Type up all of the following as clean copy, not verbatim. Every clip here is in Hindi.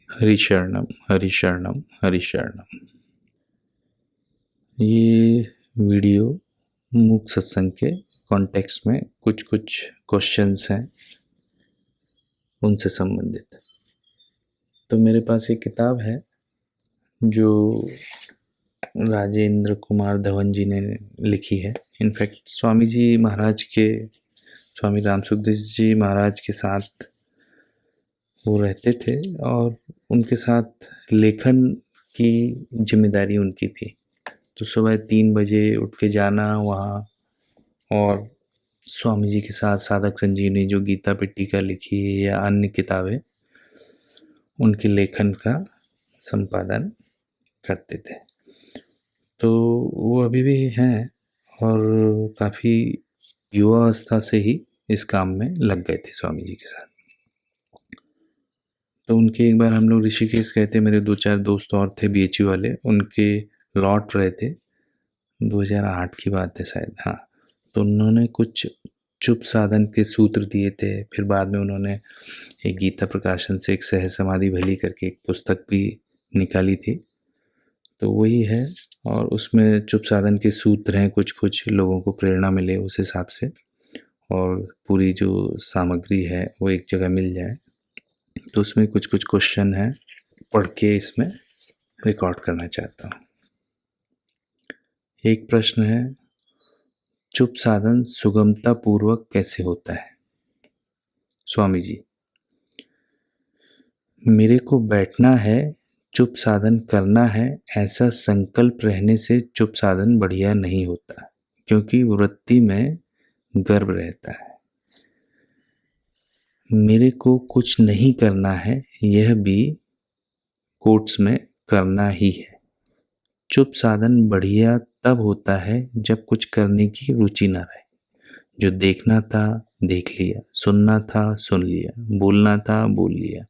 हरिशरणम हरिशरणम हरिशरणम। ये वीडियो मूक सत्संग के कॉन्टेक्स्ट में कुछ क्वेश्चंस हैं, उनसे संबंधित। तो मेरे पास एक किताब है जो राजेंद्र कुमार धवन जी ने लिखी है। इनफैक्ट स्वामी राम सुखदास जी महाराज के साथ वो रहते थे और उनके साथ लेखन की जिम्मेदारी उनकी थी। तो सुबह 3 बजे उठ के जाना वहाँ, और स्वामी जी के साथ साधक संजीवनी जो गीता पिट्टिका लिखी है या अन्य किताबें, उनके लेखन का संपादन करते थे। तो वो अभी भी हैं और काफ़ी युवावस्था से ही इस काम में लग गए थे स्वामी जी के साथ। तो उनके एक बार हम लोग ऋषिकेश गए थे, मेरे 2-4 दोस्त और थे बीएचयू वाले, उनके लौट रहे थे, 2008 की बात है शायद, हाँ। तो उन्होंने कुछ चुप साधन के सूत्र दिए थे। फिर बाद में उन्होंने एक गीता प्रकाशन से एक सहज समाधि भली करके एक पुस्तक भी निकाली थी, तो वही है। और उसमें चुप साधन के सूत्र हैं, कुछ लोगों को प्रेरणा मिले उस हिसाब से, और पूरी जो सामग्री है वो एक जगह मिल जाए। तो उसमें कुछ क्वेश्चन हैं, पढ़ के इसमें रिकॉर्ड करना चाहता हूँ। एक प्रश्न है, चुप साधन सुगमता पूर्वक कैसे होता है? स्वामी जी, मेरे को बैठना है, चुप साधन करना है, ऐसा संकल्प रहने से चुप साधन बढ़िया नहीं होता, क्योंकि वृत्ति में गर्व रहता है। मेरे को कुछ नहीं करना है, यह भी कोट्स में करना ही है। चुप साधन बढ़िया तब होता है जब कुछ करने की रुचि ना रहे। जो देखना था देख लिया, सुनना था सुन लिया, बोलना था बोल लिया।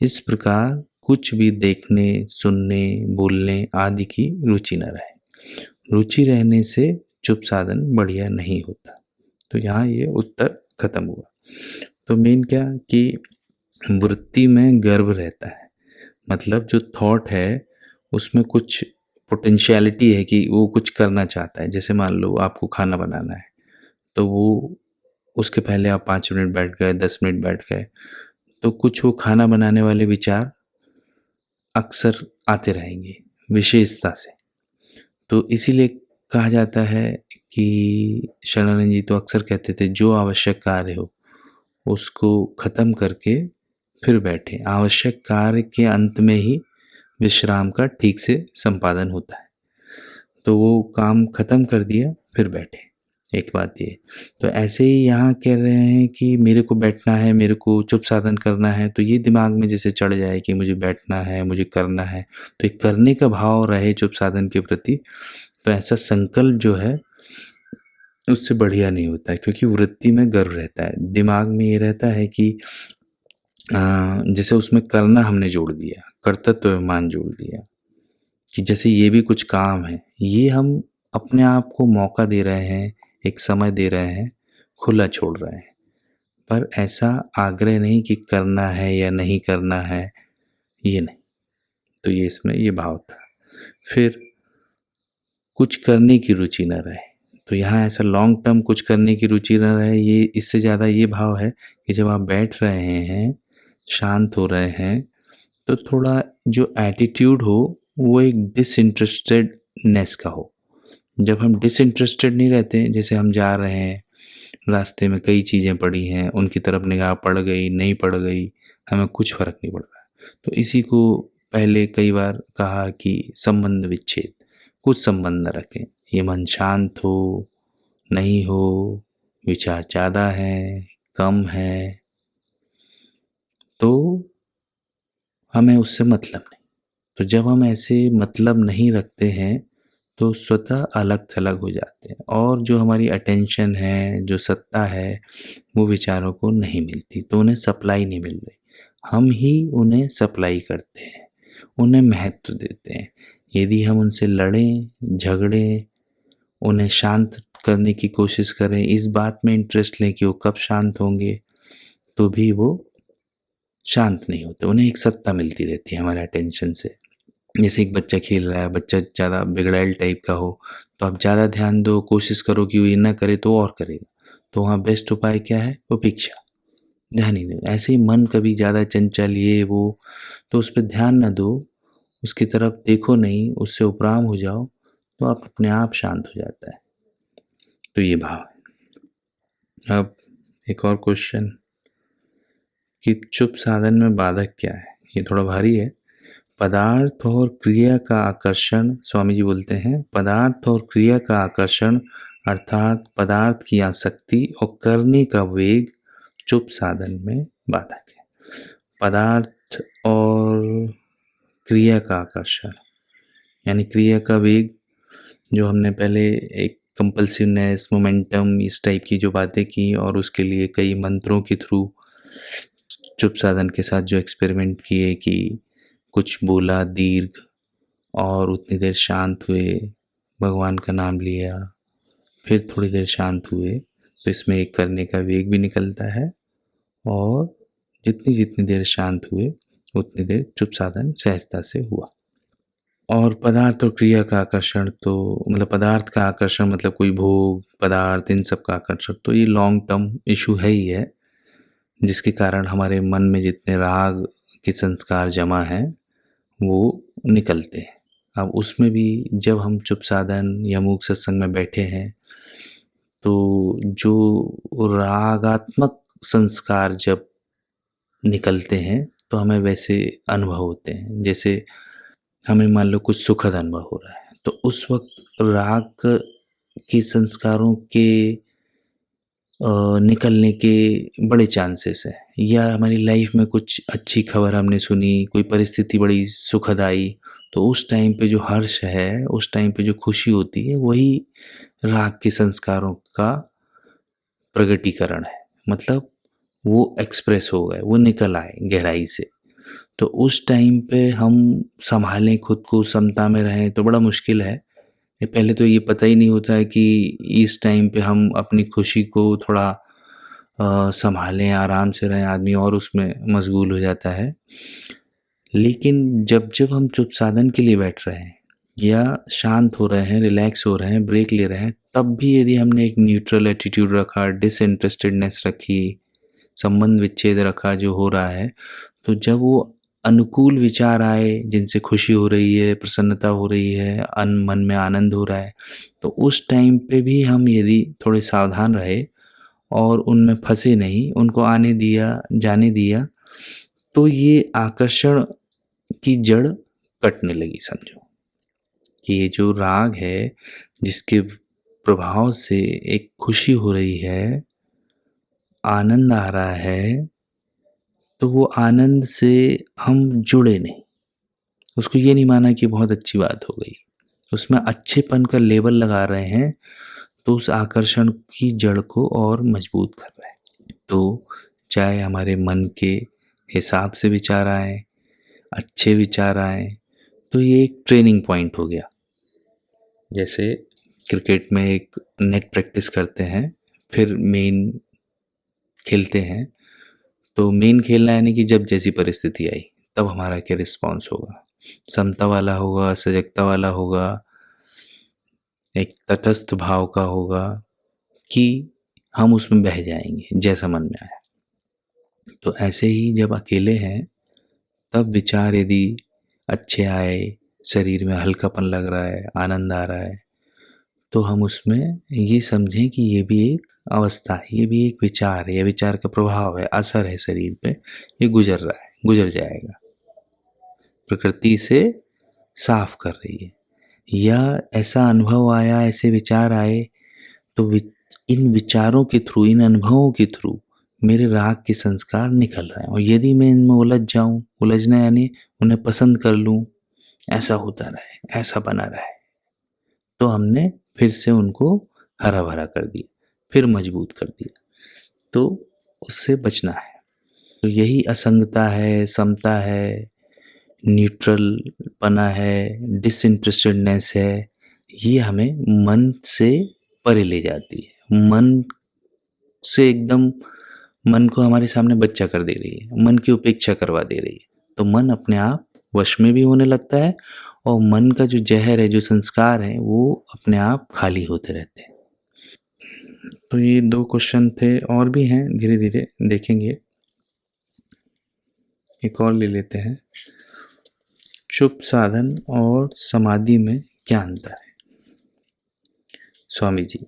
इस प्रकार कुछ भी देखने, सुनने, बोलने आदि की रुचि न रहे। रुचि रहने से चुप साधन बढ़िया नहीं होता। तो यहाँ ये उत्तर खत्म हुआ। तो मेन क्या कि वृत्ति में गर्व रहता है, मतलब जो थॉट है उसमें कुछ पोटेंशियलिटी है कि वो कुछ करना चाहता है। जैसे मान लो आपको खाना बनाना है, तो वो उसके पहले आप 5 मिनट बैठ गए, 10 मिनट बैठ गए, तो कुछ वो खाना बनाने वाले विचार अक्सर आते रहेंगे विशेषता से। तो इसीलिए कहा जाता है कि शरणानंद जी तो अक्सर कहते थे, जो आवश्यक कार्य हो उसको खत्म करके फिर बैठे। आवश्यक कार्य के अंत में ही विश्राम का ठीक से संपादन होता है। तो वो काम खत्म कर दिया फिर बैठे, एक बात ये। तो ऐसे ही यहाँ कह रहे हैं कि मेरे को बैठना है, मेरे को चुप साधन करना है, तो ये दिमाग में जैसे चढ़ जाए कि मुझे बैठना है, मुझे करना है, तो एक करने का भाव रहे चुप साधन के प्रति, तो ऐसा संकल्प जो है उससे बढ़िया नहीं होता है, क्योंकि वृत्ति में गर्व रहता है। दिमाग में ये रहता है कि जैसे उसमें करना हमने जोड़ दिया, कर्तृत्व अभिमान जोड़ दिया कि जैसे ये भी कुछ काम है। ये हम अपने आप को मौका दे रहे हैं, एक समय दे रहे हैं, खुला छोड़ रहे हैं, पर ऐसा आग्रह नहीं कि करना है या नहीं करना है, ये नहीं। तो ये इसमें ये भाव था। फिर कुछ करने की रुचि न रहे, तो यहाँ ऐसा लॉन्ग टर्म कुछ करने की रुचि न रहे, ये इससे ज़्यादा ये भाव है कि जब आप बैठ रहे हैं, शांत हो रहे हैं, तो थोड़ा जो एटीट्यूड हो वो एक डिसइंटरेस्टेडनेस का हो। जब हम डिसइंटरेस्टेड नहीं रहते, जैसे हम जा रहे हैं, रास्ते में कई चीज़ें पड़ी हैं, उनकी तरफ निगाह पड़ गई नहीं पड़ गई, हमें कुछ फ़र्क नहीं पड़ रहा। तो इसी को पहले कई बार कहा कि संबंध विच्छेद, कुछ संबंध न रखें। ये मन शांत हो नहीं हो, विचार ज़्यादा है कम है, तो हमें उससे मतलब नहीं। तो जब हम ऐसे मतलब नहीं रखते हैं तो स्वतः अलग थलग हो जाते हैं, और जो हमारी अटेंशन है, जो सत्ता है, वो विचारों को नहीं मिलती, तो उन्हें सप्लाई नहीं मिल रही। हम ही उन्हें सप्लाई करते हैं, उन्हें महत्व देते हैं। यदि हम उनसे लड़ें, झगड़ें, उन्हें शांत करने की कोशिश करें, इस बात में इंटरेस्ट लें कि वो कब शांत होंगे, तो भी वो शांत नहीं होते, उन्हें एक सत्ता मिलती रहती है हमारे अटेंशन से। जैसे एक बच्चा खेल रहा है, बच्चा ज़्यादा बिगड़ैल टाइप का हो, तो आप ज़्यादा ध्यान दो, कोशिश करो कि वो ये ना करे तो और करेगा, तो वहाँ बेस्ट उपाय क्या है? उपेक्षा, ध्यान ही नहीं। ऐसे ही मन कभी ज़्यादा चंचल ये वो, तो उस पर ध्यान ना दो, उसकी तरफ देखो नहीं, उससे उपराम हो जाओ, तो आप अपने आप शांत हो जाता है। तो ये भाव है। अब एक और क्वेश्चन कि चुप साधन में बाधक क्या है? ये थोड़ा भारी है। पदार्थ और क्रिया का आकर्षण, स्वामी जी बोलते हैं, पदार्थ और क्रिया का आकर्षण अर्थात पदार्थ की आसक्ति और करने का वेग चुप साधन में बाधक है। पदार्थ और क्रिया का आकर्षण यानी क्रिया का वेग, जो हमने पहले एक कंपल्सिवनेस, मोमेंटम, इस टाइप की जो बातें की, और उसके लिए कई मंत्रों के थ्रू चुप साधन के साथ जो एक्सपेरिमेंट किए कि कुछ बोला दीर्घ और उतनी देर शांत हुए, भगवान का नाम लिया, फिर थोड़ी देर शांत हुए, तो इसमें एक करने का वेग भी निकलता है, और जितनी जितनी देर शांत हुए उतनी देर चुप साधन सहजता से हुआ। और पदार्थ और क्रिया का आकर्षण, तो मतलब पदार्थ का आकर्षण मतलब कोई भोग पदार्थ, इन सब का आकर्षण, तो ये लॉन्ग टर्म इशू है ही है, जिसके कारण हमारे मन में जितने राग के संस्कार जमा हैं वो निकलते हैं। अब उसमें भी जब हम चुप साधन या मूक सत्संग में बैठे हैं, तो जो रागात्मक संस्कार जब निकलते हैं तो हमें वैसे अनुभव होते हैं, जैसे हमें मान लो कुछ सुखद अनुभव हो रहा है, तो उस वक्त राग के संस्कारों के निकलने के बड़े चांसेस हैं। या हमारी लाइफ में कुछ अच्छी खबर हमने सुनी, कोई परिस्थिति बड़ी सुखद आई, तो उस टाइम पे जो हर्ष है, उस टाइम पे जो खुशी होती है, वही राग के संस्कारों का प्रगटीकरण है। मतलब वो एक्सप्रेस हो गए, वो निकल आए गहराई से। तो उस टाइम पे हम संभालें खुद को, समता में रहें, तो बड़ा मुश्किल है। पहले तो ये पता ही नहीं होता है कि इस टाइम पे हम अपनी खुशी को थोड़ा संभालें, आराम से रहें, आदमी और उसमें मशगूल हो जाता है। लेकिन जब जब हम चुप साधन के लिए बैठ रहे हैं या शांत हो रहे हैं, रिलैक्स हो रहे हैं, ब्रेक ले रहे हैं, तब भी यदि हमने एक न्यूट्रल एटीट्यूड रखा, डिसइंटरेस्टेडनेस रखी, संबंध विच्छेद रखा जो हो रहा है, तो जब वो अनुकूल विचार आए जिनसे खुशी हो रही है, प्रसन्नता हो रही है, मन में आनंद हो रहा है, तो उस टाइम पे भी हम यदि थोड़े सावधान रहे और उनमें फंसे नहीं, उनको आने दिया, जाने दिया, तो ये आकर्षण की जड़ कटने लगी। समझो कि ये जो राग है, जिसके प्रभाव से एक खुशी हो रही है, आनंद आ रहा है, तो वो आनंद से हम जुड़े नहीं, उसको ये नहीं माना कि बहुत अच्छी बात हो गई, उसमें अच्छेपन का लेबल लगा रहे हैं, तो उस आकर्षण की जड़ को और मजबूत कर रहे हैं। तो चाहे हमारे मन के हिसाब से विचार आए, अच्छे विचार आए, तो ये एक ट्रेनिंग पॉइंट हो गया। जैसे क्रिकेट में एक नेट प्रैक्टिस करते हैं, फिर मेन खेलते हैं, तो मेन खेलना यानी कि जब जैसी परिस्थिति आई तब हमारा क्या रिस्पॉन्स होगा, समता वाला होगा, सजगता वाला होगा, एक तटस्थ भाव का होगा, कि हम उसमें बह जाएंगे जैसा मन में आया। तो ऐसे ही जब अकेले हैं तब विचार यदि अच्छे आए, शरीर में हल्कापन लग रहा है, आनंद आ रहा है, तो हम उसमें ये समझें कि ये भी एक अवस्था है, ये भी एक विचार है, ये विचार का प्रभाव है, असर है शरीर पे, ये गुजर रहा है, गुजर जाएगा, प्रकृति से साफ कर रही है। या ऐसा अनुभव आया, ऐसे विचार आए, तो इन विचारों के थ्रू, इन अनुभवों के थ्रू मेरे राग के संस्कार निकल रहे हैं, और यदि मैं इनमें उलझ जाऊं, उलझना यानी उन्हें पसंद कर लूं, ऐसा होता रहे, ऐसा बना रहे, तो हमने फिर से उनको हरा भरा कर दिया, फिर मजबूत कर दिया। तो उससे बचना है। तो यही असंगता है, समता है, न्यूट्रल पना है, डिसइंटरेस्टेडनेस है, ये हमें मन से परे ले जाती है। मन से एकदम मन को हमारे सामने बच्चा कर दे रही है, मन की उपेक्षा करवा दे रही है, तो मन अपने आप वश में भी होने लगता है और मन का जो जहर है, जो संस्कार है, वो अपने आप खाली होते रहते हैं। तो ये 2 क्वेश्चन थे, और भी हैं, धीरे धीरे देखेंगे। एक और ले लेते हैं। चुप साधन और समाधि में क्या अंतर है? स्वामी जी,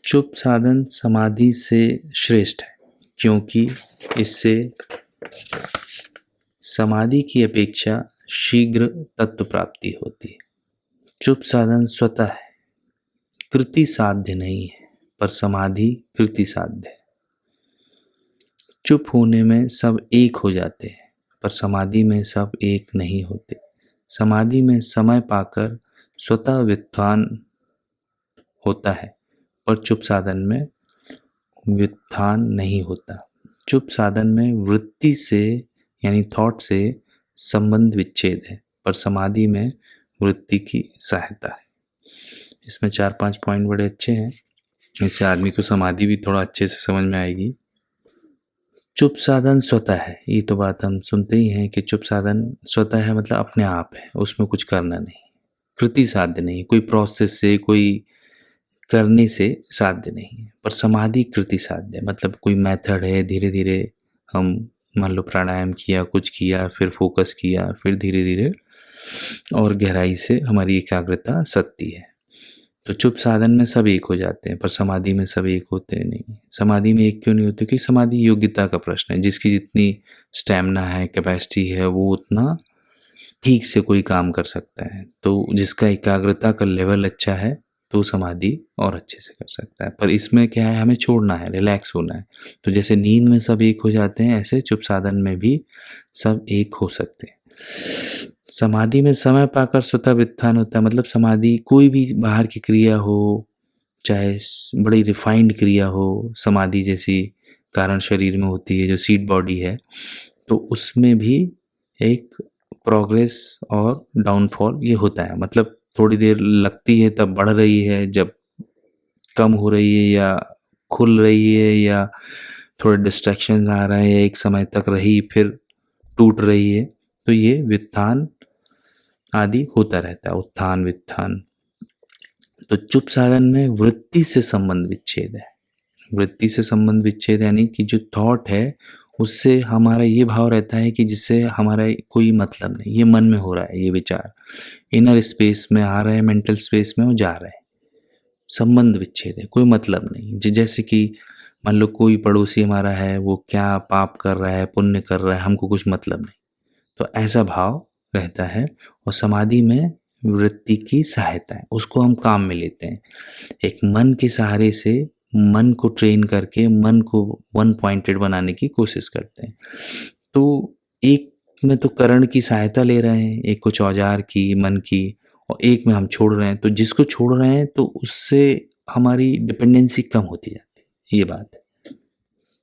चुप साधन समाधि से श्रेष्ठ है, क्योंकि इससे समाधि की अपेक्षा शीघ्र तत्व प्राप्ति होती है। चुप साधन स्वतः है, कृति साध्य नहीं है, पर समाधि कृति साध्य है। चुप होने में सब एक हो जाते हैं, पर समाधि में सब एक नहीं होते। समाधि में समय पाकर स्वतः व्युत्थान होता है, पर चुप साधन में व्युत्थान नहीं होता। चुप साधन में वृत्ति से यानी थॉट से संबंध विच्छेद है, पर समाधि में वृत्ति की सहायता है। इसमें 4-5 पॉइंट बड़े अच्छे हैं, इससे आदमी को समाधि भी थोड़ा अच्छे से समझ में आएगी। चुप साधन स्वतः है, ये तो बात हम सुनते ही हैं कि चुप साधन स्वतः है, मतलब अपने आप है, उसमें कुछ करना नहीं, कृति साध्य नहीं, कोई प्रोसेस से, कोई करने से साध्य नहीं है। पर समाधि कृति साध्य है, मतलब कोई मेथड है, धीरे धीरे हम मान लो प्राणायाम किया, कुछ किया, फिर फोकस किया, फिर धीरे धीरे और गहराई से हमारी एकाग्रता सधती है। तो चुप साधन में सब एक हो जाते हैं, पर समाधि में सब एक होते नहीं। समाधि में एक क्यों नहीं होते? क्योंकि समाधि योग्यता का प्रश्न है, जिसकी जितनी स्टैमिना है, कैपेसिटी है, वो उतना ठीक से कोई काम कर सकता है। तो जिसका एकाग्रता का लेवल अच्छा है तो समाधि और अच्छे से कर सकता है। पर इसमें क्या है, हमें छोड़ना है, रिलैक्स होना है। तो जैसे नींद में सब एक हो जाते हैं, ऐसे चुप साधन में भी सब एक हो सकते हैं। समाधि में समय पाकर स्वतः व्युत्थान होता है, मतलब समाधि कोई भी बाहर की क्रिया हो, चाहे बड़ी रिफाइंड क्रिया हो, समाधि जैसी कारण शरीर में होती है, जो सीड बॉडी है, तो उसमें भी एक प्रोग्रेस और डाउनफॉल ये होता है। मतलब थोड़ी देर लगती है, तब बढ़ रही है, जब कम हो रही है या खुल रही है, या थोड़े डिस्ट्रैक्शन आ रहे हैं, एक समय तक रही फिर टूट रही है, तो ये व्युत्थान आदि होता रहता है, उत्थान व्युत्थान। तो चुप साधन में वृत्ति से संबंध विच्छेद है। वृत्ति से संबंध विच्छेद यानी कि जो थॉट है उससे हमारा ये भाव रहता है कि जिससे हमारा कोई मतलब नहीं, ये मन में हो रहा है, ये विचार इनर स्पेस में आ रहा है, मेंटल स्पेस में वो जा रहा है, संबंध विच्छेद है, कोई मतलब नहीं। जैसे कि मान लो कोई पड़ोसी हमारा है, वो क्या पाप कर रहा है, पुण्य कर रहा है, हमको कुछ मतलब नहीं, तो ऐसा भाव रहता है। और समाधि में वृत्ति की सहायता है, उसको हम काम में लेते हैं। एक मन के सहारे से मन को ट्रेन करके मन को वन पॉइंटेड बनाने की कोशिश करते हैं। तो एक में तो करण की सहायता ले रहे हैं, एक कुछ औजार की, मन की, और एक में हम छोड़ रहे हैं। तो जिसको छोड़ रहे हैं तो उससे हमारी डिपेंडेंसी कम होती जाती है, ये बात है।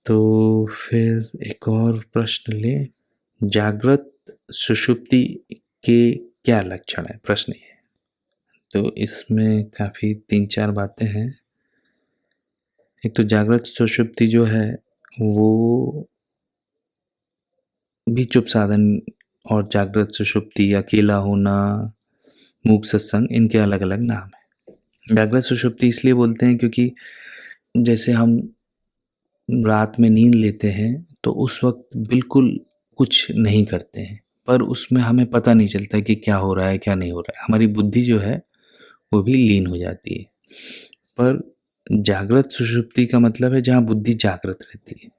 तो फिर एक और प्रश्न ले, जागृत सुषुप्ति के क्या लक्षण है, प्रश्न ये है। तो इसमें काफ़ी 3-4 बातें हैं। एक तो जागृत सुषुप्ति जो है वो भी चुप साधन, और जागृत सुषुप्ति, अकेला होना, मूक सत्संग, इनके अलग अलग नाम है। जागृत सुषुप्ति इसलिए बोलते हैं क्योंकि जैसे हम रात में नींद लेते हैं तो उस वक्त बिल्कुल कुछ नहीं करते हैं, पर उसमें हमें पता नहीं चलता कि क्या हो रहा है, क्या नहीं हो रहा है। हमारी बुद्धि जो है वो भी लीन हो जाती है। पर जागृत सुषुप्ति का मतलब है जहाँ बुद्धि जागृत रहती है,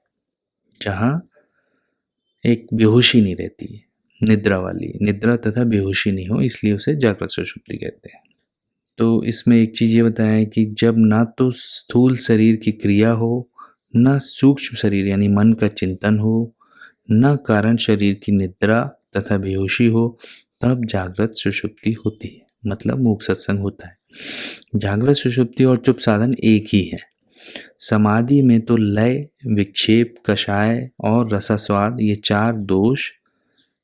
जहाँ एक बेहोशी नहीं रहती है, निद्रा वाली, निद्रा तथा बेहोशी नहीं हो, इसलिए उसे जागृत सुषुप्ति कहते हैं। तो इसमें एक चीज़ ये बताया है कि जब ना तो स्थूल शरीर की क्रिया हो, न सूक्ष्म शरीर यानी मन का चिंतन हो, न कारण शरीर की निद्रा तथा बेहोशी हो, तब जागृत सुषुप्ति होती है, मतलब मूक सत्संग होता है। जागृत सुषुप्ति और चुप साधन एक ही है। समाधि में तो लय, विक्षेप, कषाय और रसास्वाद, ये 4 दोष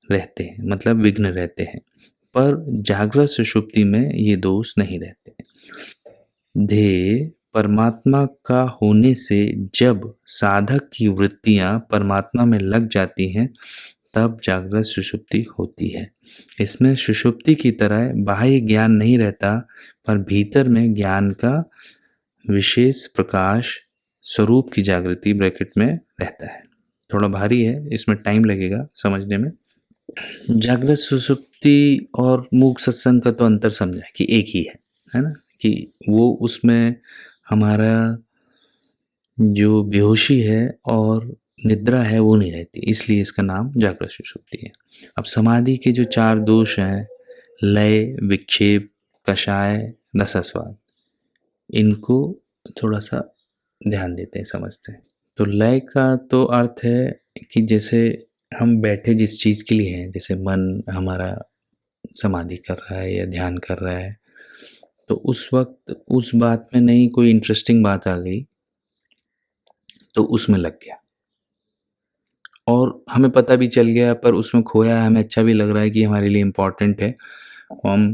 रहते हैं, मतलब विघ्न रहते हैं। पर जागृत सुषुप्ति में ये दोष नहीं रहते। ध्येय, परमात्मा का होने से जब साधक की वृत्तियां परमात्मा में लग जाती हैं तब जागृत सुषुप्ति होती है। इसमें सुषुप्ति की तरह बाह्य ज्ञान नहीं रहता, पर भीतर में ज्ञान का विशेष प्रकाश स्वरूप की जागृति ब्रैकेट में रहता है। थोड़ा भारी है, इसमें टाइम लगेगा समझने में। जागृत सुषुप्ति और मूक सत्संग का तो अंतर समझा कि एक ही है ना, कि वो उसमें हमारा जो बेहोशी है और निद्रा है वो नहीं रहती, इसलिए इसका नाम जागृत सुषुप्ति है। अब समाधि के जो 4 दोष हैं, लय, विक्षेप, कषाय, रसास्वाद, इनको थोड़ा सा ध्यान देते हैं, समझते हैं। तो लय का तो अर्थ है कि जैसे हम बैठे जिस चीज़ के लिए हैं, जैसे मन हमारा समाधि कर रहा है या ध्यान कर रहा है, तो उस वक्त उस बात में नहीं, कोई इंटरेस्टिंग बात आ गई तो उसमें लग गया और हमें पता भी चल गया, पर उसमें खोया है, हमें अच्छा भी लग रहा है कि हमारे लिए इम्पोर्टेंट है, हम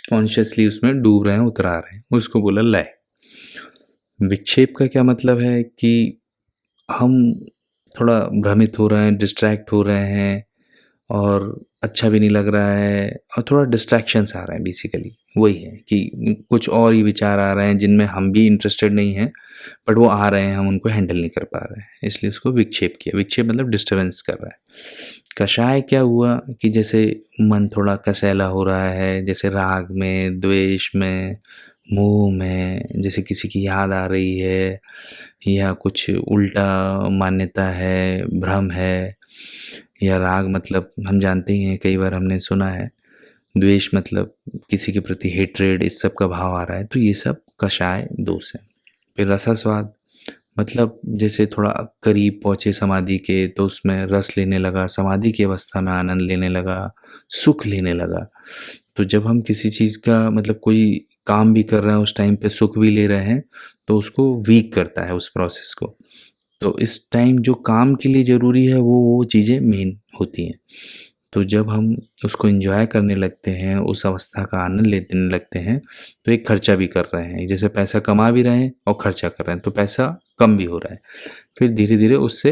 कॉन्शियसली उसमें डूब रहे हैं, उतरा रहे हैं, उसको बोला लय। विक्षेप का क्या मतलब है कि हम थोड़ा भ्रमित हो रहे हैं, डिस्ट्रैक्ट हो रहे हैं और अच्छा भी नहीं लग रहा है और थोड़ा डिस्ट्रैक्शंस आ रहे हैं, बेसिकली वही है कि कुछ और ही विचार आ रहे हैं जिनमें हम भी इंटरेस्टेड नहीं हैं, बट वो आ रहे हैं, हम उनको हैंडल नहीं कर पा रहे हैं, इसलिए उसको विक्षेप किया। विक्षेप मतलब डिस्टर्बेंस कर रहा है। कषाय क्या हुआ कि जैसे मन थोड़ा कसैला हो रहा है, जैसे राग में, द्वेष में, मोह में, जैसे किसी की याद आ रही है या कुछ उल्टा मान्यता है, भ्रम है, या राग मतलब हम जानते ही हैं, कई बार हमने सुना है, द्वेष मतलब किसी के प्रति हेट्रेड, इस सब का भाव आ रहा है, तो ये सब कषाय दोष है। फिर रसास्वाद मतलब जैसे थोड़ा करीब पहुँचे समाधि के तो उसमें रस लेने लगा, समाधि की अवस्था में आनंद लेने लगा, सुख लेने लगा। तो जब हम किसी चीज़ का मतलब कोई काम भी कर रहे हैं, उस टाइम पे सुख भी ले रहे हैं, तो उसको वीक करता है उस प्रोसेस को। तो इस टाइम जो काम के लिए ज़रूरी है वो चीज़ें मेन होती हैं। तो जब हम उसको एन्जॉय करने लगते हैं, उस अवस्था का आनंद लेने लगते हैं, तो एक खर्चा भी कर रहे हैं, जैसे पैसा कमा भी रहे हैं और खर्चा कर रहे हैं, तो पैसा कम भी हो रहा है। फिर धीरे-धीरे उससे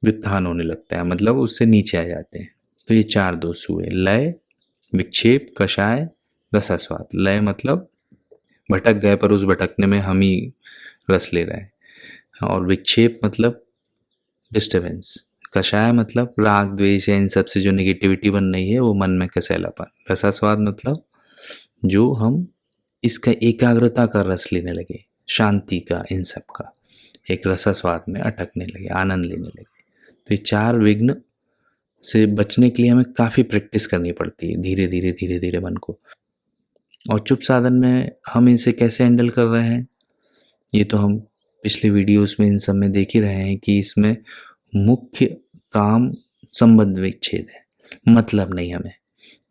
व्युत्थान होने लगता है, मतलब उससे नीचे आ जाते हैं। तो ये 4 दोष हुए, लय, विक्षेप, कषाय, रसास्वाद। लय मतलब भटक गए, पर उस भटकने में हम ही रस ले रहे हैं, और विक्षेप मतलब डिस्टर्बेंस। कषाय मतलब राग, द्वेष या इन सब से जो नेगेटिविटी बन रही है वो मन में कसैलापन। रसास्वाद मतलब जो हम इसका एकाग्रता का रस लेने लगे, शांति का, इन सब का एक रसास्वाद में अटकने लगे, आनंद लेने लगे। तो ये 4 विघ्न से बचने के लिए हमें काफ़ी प्रैक्टिस करनी पड़ती है, धीरे धीरे धीरे धीरे मन को। और चुप साधन में हम इसे कैसे हैंडल कर रहे हैं, ये तो हम पिछले वीडियोस में इन सब में देख ही रहे हैं कि इसमें मुख्य काम संबंध विच्छेद है, मतलब नहीं हमें।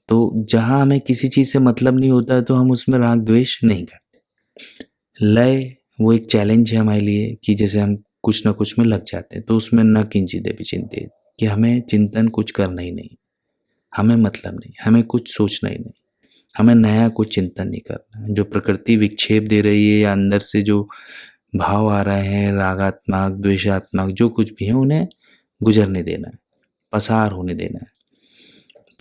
तो जहाँ हमें किसी चीज़ से मतलब नहीं होता है तो हम उसमें राग द्वेष नहीं करते। लय वो एक चैलेंज है हमारे लिए कि जैसे हम कुछ ना कुछ में लग जाते हैं, तो उसमें न किंचित अपि चिंतेत, कि हमें चिंतन कुछ करना ही नहीं, हमें मतलब नहीं, हमें कुछ सोचना ही नहीं, हमें नया कुछ चिंतन नहीं करना। जो प्रकृति विक्षेप दे रही है या अंदर से जो भाव आ रहे हैं, रागात्मक, द्वेषात्मक, जो कुछ भी है, उन्हें गुजरने देना है, पसार होने देना है।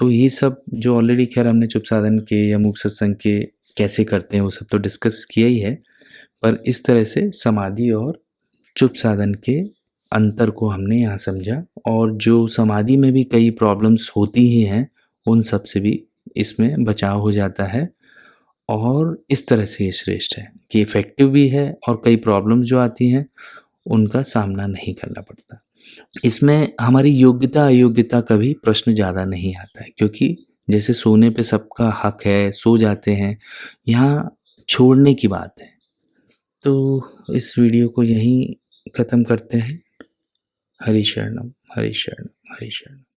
तो ये सब जो ऑलरेडी खैर हमने चुप साधन के या मूक सत्संग के कैसे करते हैं वो सब तो डिस्कस किया ही है, पर इस तरह से समाधि और चुप साधन के अंतर को हमने यहाँ समझा, और जो समाधि में भी कई प्रॉब्लम्स होती ही हैं, उन सब से भी इसमें बचाव हो जाता है। और इस तरह से ये श्रेष्ठ है कि इफ़ेक्टिव भी है और कई प्रॉब्लम्स जो आती हैं उनका सामना नहीं करना पड़ता। इसमें हमारी योग्यता अयोग्यता का भी प्रश्न ज़्यादा नहीं आता है, क्योंकि जैसे सोने पे सबका हक है, सो जाते हैं, यहाँ छोड़ने की बात है। तो इस वीडियो को यहीं ख़त्म करते हैं। हरि शरणम, हरि शरणम, हरि शरणम।